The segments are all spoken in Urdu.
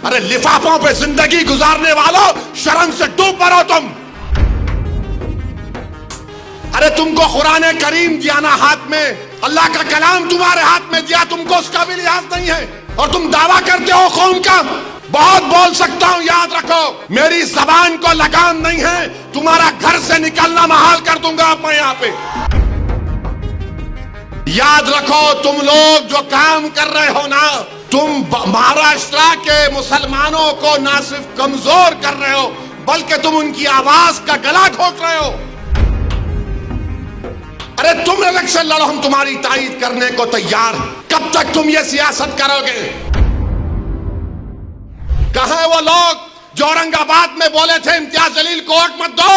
ارے لفافوں پہ زندگی گزارنے والوں، شرم سے ڈوب مرو تم۔ ارے تم کو قرآن کریم دیا نا ہاتھ میں، اللہ کا کلام تمہارے ہاتھ میں دیا، تم کو اس کا بھی لحاظ نہیں ہے، اور تم دعویٰ کرتے ہو قوم کا۔ بہت بول سکتا ہوں، یاد رکھو میری زبان کو لگام نہیں ہے، تمہارا گھر سے نکلنا محال کر دوں گا میں یہاں پہ۔ یاد رکھو تم لوگ جو کام کر رہے ہو نا، تم مہاراشٹر کے مسلمانوں کو نہ صرف کمزور کر رہے ہو بلکہ تم ان کی آواز کا گلا گھونٹ رہے ہو۔ ارے تم الیکشن لڑو، ہم تمہاری تائید کرنے کو تیار ہیں۔ کب تک تم یہ سیاست کرو گے؟ کہاں ہیں وہ لوگ جو اورنگ آباد میں بولے تھے امتیاز جلیل کو ووٹ مت دو؟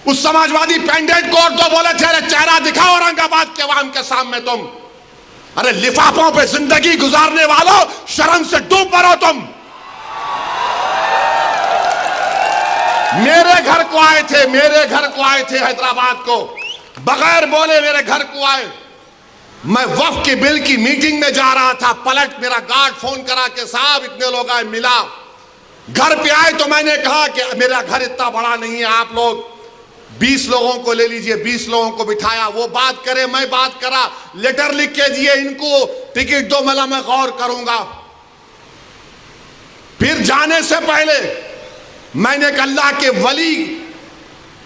اس سماجوادی پینڈیٹ کو ووٹ دو بولے تھے، ارے چہرہ دکھاؤ اورنگ آباد کے عوام کے سامنے تم۔ ارے لفافوں پہ زندگی گزارنے والوں، شرم سے ڈوب مرو تم۔ میرے گھر کو آئے تھے حیدرآباد کو، بغیر بولے میرے گھر کو آئے۔ میں وقف کے بل کی میٹنگ میں جا رہا تھا، پلٹ میرا گارڈ فون کرا کہ صاحب اتنے لوگ آئے، ملا۔ گھر پہ آئے تو میں نے کہا کہ میرا گھر اتنا بڑا نہیں ہے، آپ لوگ 20 لوگوں کو لے لیجئے۔ 20 لوگوں کو بٹھایا، وہ بات کرے میں بات کرا، لیٹر لکھ کے دیے ان کو ٹکٹ دو، میں غور کروں گا۔ پھر جانے سے پہلے میں نے ایک اللہ کے ولی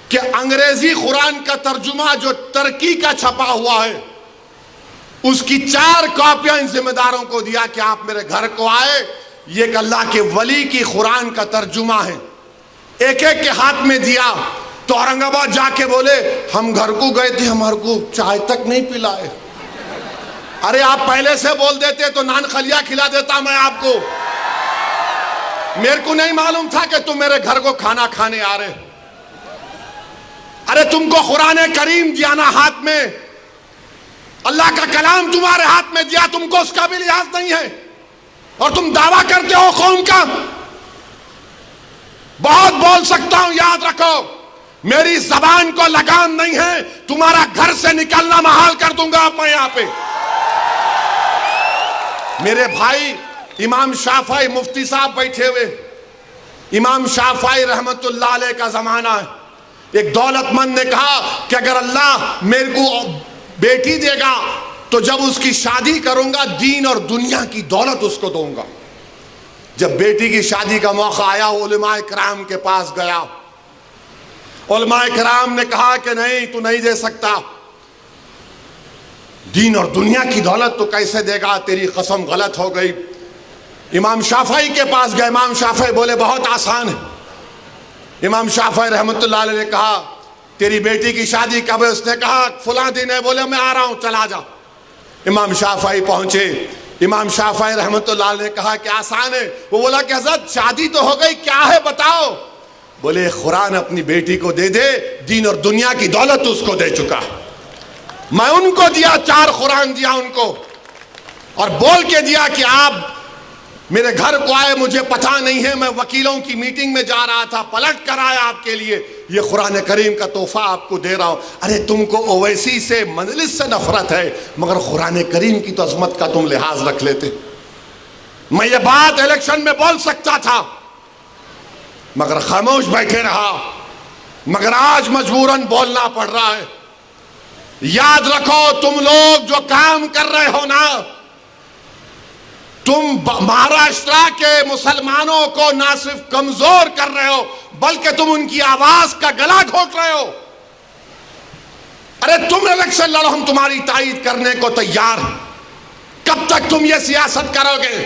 کہ انگریزی قرآن کا ترجمہ جو ترکی کا چھپا ہوا ہے، اس کی 4 کاپیاں ان ذمہ داروں کو دیا کہ آپ میرے گھر کو آئے، یہ ایک اللہ کے ولی کی قرآن کا ترجمہ ہے۔ ایک ایک کے ہاتھ میں دیا تو اورنگ آباد جا کے بولے ہم گھر کو گئے تھے، ہمارے کو چائے تک نہیں پلائے۔ ارے آپ پہلے سے بول دیتے تو نان خلیہ کھلا دیتا میں آپ کو۔ میرے کو نہیں معلوم تھا کہ تم میرے گھر کو کھانا کھانے آ رہے۔ ارے تم کو قرآن کریم دیا نا ہاتھ میں، اللہ کا کلام تمہارے ہاتھ میں دیا، تم کو اس کا بھی لحاظ نہیں ہے، اور تم دعویٰ کرتے ہو قوم کا۔ بہت بول سکتا ہوں، یاد رکھو میری زبان کو لگام نہیں ہے، تمہارا گھر سے نکلنا محال کر دوں گا میں یہاں پہ۔ میرے بھائی امام شافعی مفتی صاحب بیٹھے ہوئے، امام شافعی رحمت اللہ علیہ کا زمانہ ہے۔ ایک دولت مند نے کہا کہ اگر اللہ میرے کو بیٹی دے گا تو جب اس کی شادی کروں گا دین اور دنیا کی دولت اس کو دوں گا۔ جب بیٹی کی شادی کا موقع آیا علماء کرام کے پاس گیا، علماء کرام نے کہا کہ نہیں تو نہیں دے سکتا، دین اور دنیا کی دولت تو کیسے دے گا، تیری قسم غلط ہو گئی۔ امام شافعی کے پاس گئے، امام شافعی بولے بہت آسان ہے۔ امام شافعی رحمت اللہ علیہ نے کہا تیری بیٹی کی شادی کب ہے؟ اس نے کہا فلاں دن ہے۔ بولے میں آ رہا ہوں، چلا جا۔ امام شافعی پہنچے، امام شافعی رحمت اللہ علیہ نے کہا کہ آسان ہے۔ وہ بولا کہ حضرت شادی تو ہو گئی، کیا ہے بتاؤ؟ بولے قرآن اپنی بیٹی کو دے دے، دین اور دنیا کی دولت اس کو دے چکا۔ میں ان کو دیا، 4 قرآن دیا ان کو، اور بول کے دیا کہ آپ میرے گھر کو آئے، مجھے پتہ نہیں ہے، میں وکیلوں کی میٹنگ میں جا رہا تھا، پلٹ کر آیا آپ کے لیے، یہ قرآن کریم کا تحفہ آپ کو دے رہا ہوں۔ ارے تم کو اویسی سے مجلس سے نفرت ہے، مگر قرآن کریم کی تو عظمت کا تم لحاظ رکھ لیتے۔ میں یہ بات الیکشن میں بول سکتا تھا مگر خاموش بیٹھے رہا، مگر آج مجبوراً بولنا پڑ رہا ہے۔ یاد رکھو تم لوگ جو کام کر رہے ہو نا، تم مہاراشٹر کے مسلمانوں کو نہ صرف کمزور کر رہے ہو بلکہ تم ان کی آواز کا گلا گھونٹ رہے ہو۔ ارے تم الیکشن لڑو، ہم تمہاری تائید کرنے کو تیار ہیں۔ کب تک تم یہ سیاست کرو گے؟